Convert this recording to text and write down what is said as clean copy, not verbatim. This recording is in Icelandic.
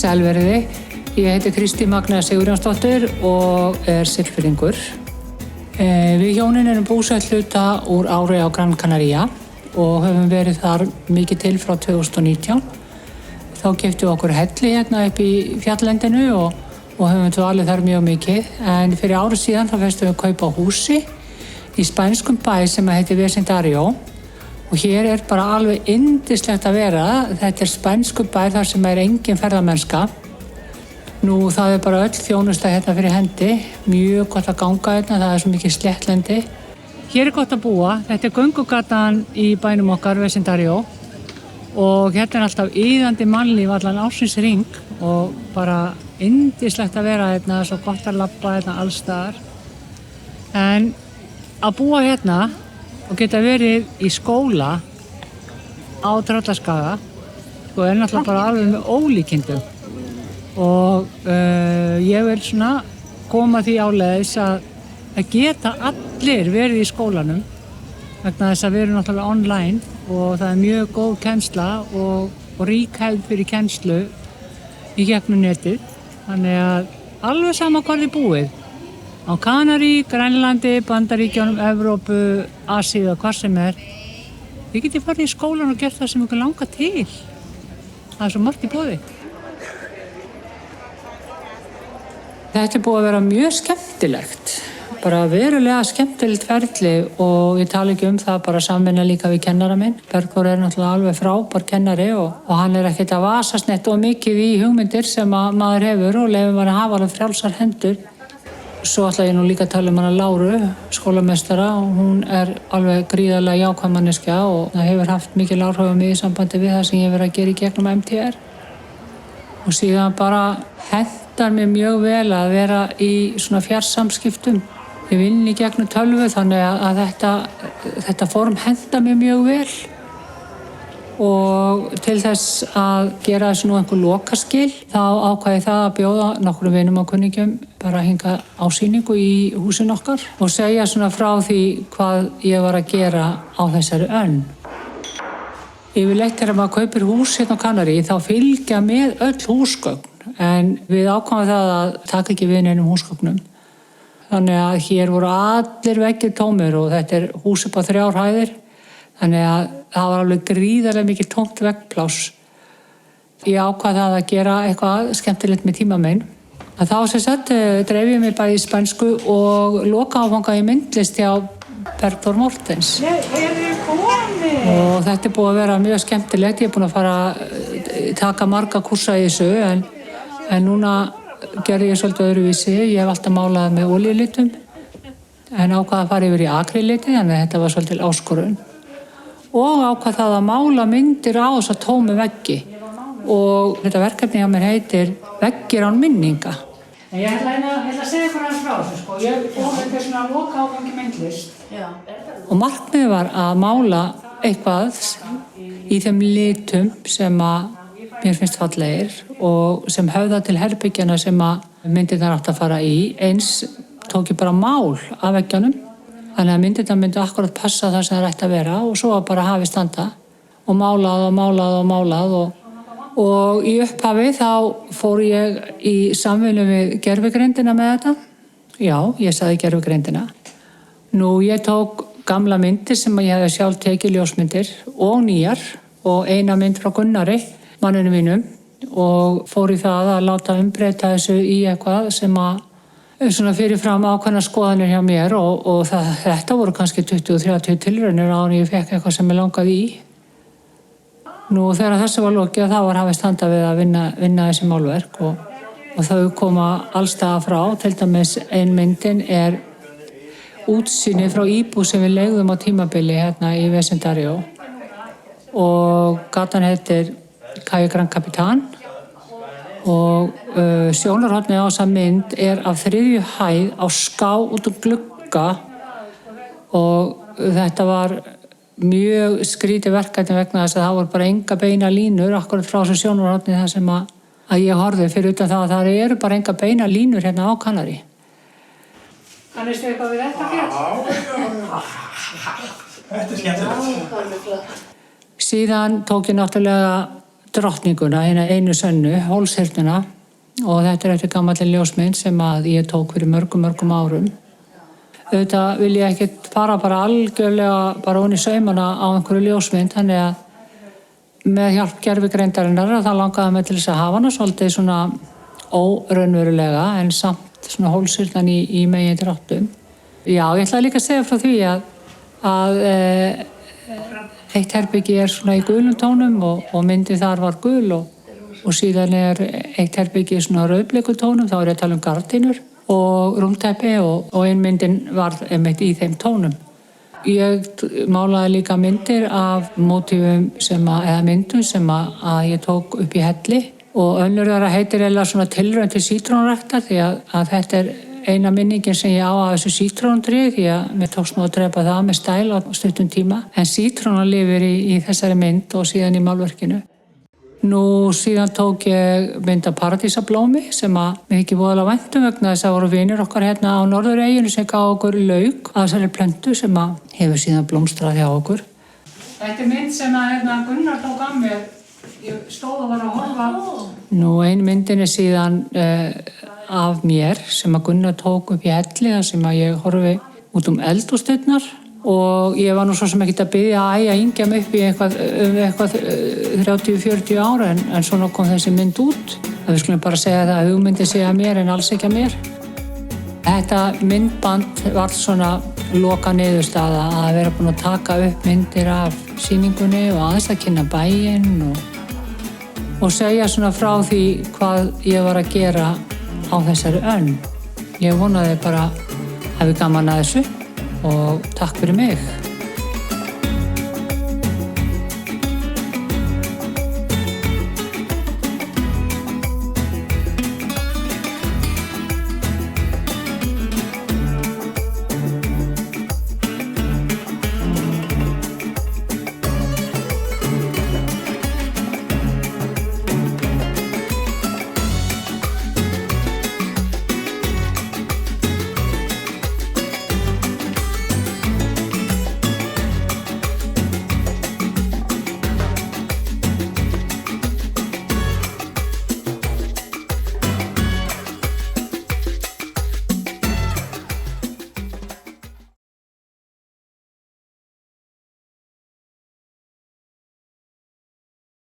Sælverði. Ég heiti Kristín Magna Sigurjónsdóttir og Siglfirðingur. Við hjónin erum búsett hluta úr ári á Gran Canaria og höfum verið þar mikið til frá 2019. Þá keyptum við okkur helli hérna upp í fjallendinu og höfum dvalið þar mjög mikið. En fyrir ári síðan þá festum við að kaupa húsi í spænskum bæ sem heitir Vecindario. Og hér bara alveg yndislegt að vera. Þetta spænsku bær þar sem engin ferðamennska. Nú það bara öll þjónusta hérna fyrir hendi. Mjög gott að ganga hérna, það svo mikið sléttlendi. Hér gott að búa. Þetta göngugatan í bænum okkar, Vecindario. Og hérna alltaf iðandi mannlíf allan ársins hring og bara yndislegt að vera hérna, svo gott að labba hérna alls staðar. En að búa hérna og geta verið í skóla á Tröllaskaga náttúrulega bara alveg með ólíkindum. Og ég vil svona koma því áleiðis að geta allir verið í skólanum vegna þess að við erum náttúrulega online og það mjög góð kennsla og rík hefð fyrir kennslu í gegnum netið. Þannig að alveg sama hvar þið búið. Á Kanarí, Grænlandi, Bandaríkjunum, Evrópu, Asíu og hvað sem Þið getið farið í skólan og gert það sem ykkur langar til. Það svo margt í boði. Þetta búið að vera mjög skemmtilegt. Bara verulega skemmtilegt ferli og ég tala ekki það bara samvinna líka við kennara minn. Bergþór náttúrulega alveg frábær kennari og hann ekkert að vasast neitt og mikið í hugmyndir sem að maður hefur og leyfir maður að hafa alveg frjálsar hendur. Svo ætla ég nú líka að tala hana Láru, skólameistara, og hún alveg gríðarlega jákvæð manneskja og það hefur haft mikil áhrif á mig í sambandi við það sem ég verið að gera í gegnum MTR. Og síðan bara hentar mér mjög vel að vera í svona fjarsamskiptum. Ég vinn í gegnum tölvu þannig að þetta form hentar mér mjög vel. Og til þess að gera þessu nú einhver lokaskil þá ákvað ég það að bjóða nokkrum vinum og kunningjum bara hinga á sýningu í húsinu okkar og segja svona frá því hvað ég var að gera á þessari önn. Yfirleitt þegar maður kaupir hús hérna á Kanarí þá fylgja með öll húsgögn en við ákváðum það að taka ekki við neinum húsgögnum. Þannig að hér voru allir veggir tómir og þetta hús upp á 3 hæðir. Þannig að það var alveg gríðarlega mikið tómt veggpláss. Ég ákvað það að gera eitthvað skemmtilegt með tíma minn. Að þá sem sagt dreif ég mig bæði í spænsku og lokaáfanga í myndlist hjá Bergþór Mortens. Og þetta búið að vera mjög skemmtilegt. Ég búin að fara að taka marga kúrsa í þessu en núna gerði ég svolítið öðruvísi. Ég hef alltaf málað með olíulitum en ákvað að fara yfir í akrilliti þannig að þetta var svolítið áskorun. Og ákvað það að mála myndir á þessa tómu veggi. Og þetta verkefni hjá mér heitir Veggir án minninga. Ég ætla að segja ykkur aðeins frá þessu sko. Ég fór þetta svona lokaáfangi myndlist. Og markmiðið var að mála eitthvað í þeim litum sem að mér finnst fallegir og sem höfða til herbergjana sem að myndirnar átt að fara í. Eins tók ég bara mál af veggjanum. Þannig að myndirnar myndi akkurat passa það sem það ætti að vera og svo var bara hafið standa og málað og málað og málað og í upphafi þá fór ég í samvinnu við gervigreindina með þetta. Já, ég sagði gervigreindina. Nú, ég tók gamla myndir sem ég hefði sjálf tekið ljósmyndir og nýjar og eina mynd frá Gunnari, manninu mínum og fór í það að láta umbreyta þessu í eitthvað sem að svona fyrirfram ákveðna skoðanir hjá mér og þetta voru kannski 20-30 tilraunir áður en ég fekk eitthvað sem ég langaði í. Nú þegar þessu var lokið þá var hafist handa við að vinna þessi málverk og þau koma allstaða frá. Til dæmis ein myndin útsýni frá íbúð sem við leigðum á tímabili hérna í Vecindario og gatan heitir Calle Gran Capitán. Og sjónarhornið á þessa mynd af 3. hæð á ská út glugga og þetta var mjög skrítið verkefni vegna þess að það voru bara enga beina línur akkurat frá þessu sjónarhornið þar sem að ég horfði fyrir utan það að það eru bara enga beina línur hérna á Kanarí. Kannistu eitthvað við þetta fjall? Þetta skemmtilegt. Síðan tók ég náttúrulega drottninguna, hérna einu sönnu, Hólshyrnuna, og þetta eftir gamalli ljósmynd sem að ég tók fyrir mörgum árum. Auðvitað vil ég ekkert fara bara algjörlega bara onni saumana á einhverju ljósmynd, þannig að með hjálp gervigreindarinnar þá langaði mig til þess að hafa hana svolítið svona óraunverulega en samt svona Hólshyrnan í megin dráttum. Já, ég ætlaði líka að segja frá því að eitt herbyggi svona í gulum tónum og myndin þar var gul og síðan eitt herbyggi í svona rauðbleiku tónum, þá ég að tala gardínur og rúmteppi og ein myndin var einmitt í þeim tónum. Ég málaði líka myndir af mótífum eða myndum sem að ég tók upp í helli og önnur þeirra heitir eiginlega svona tilraun til sítrónuræktar því að þetta eina minningin sem ég á af þessu sítrónutríi því að mér tókst nú að drepa það með stæl á stuttum tíma. En sítrónan lifir í þessari mynd og síðan í málverkinu. Nú síðan tók ég mynd af paradísablómi sem að mér ekki voðalega væntum vegna þess að voru vinir okkar hérna á Norðureyjunni sem gaf okkur lauk af þessari plöntu sem að hefur síðan blómstrað hjá okkur. Þetta mynd sem að Gunnar tók af mér. Ég stóð og var að horfa. Nú ein myndin síðan af mér sem að Gunnar tók upp í helli þar sem að ég horfi út eldhúsdyrnar og ég var nú svo sem ekkert að biðja að yngja mig upp í eitthvað 30-40 ára en svona kom þessi mynd út. Við skulum bara segja það að hugmyndi sé að mér en alls ekki að mér. Þetta myndband var svona loka niðurstaða að vera búin að taka upp myndir af sýningunni og aðeins að kynna bæinn og segja svona frá því hvað ég var að gera á þessari önn. Ég vonaði bara hafi gaman að þessu og takk fyrir mig.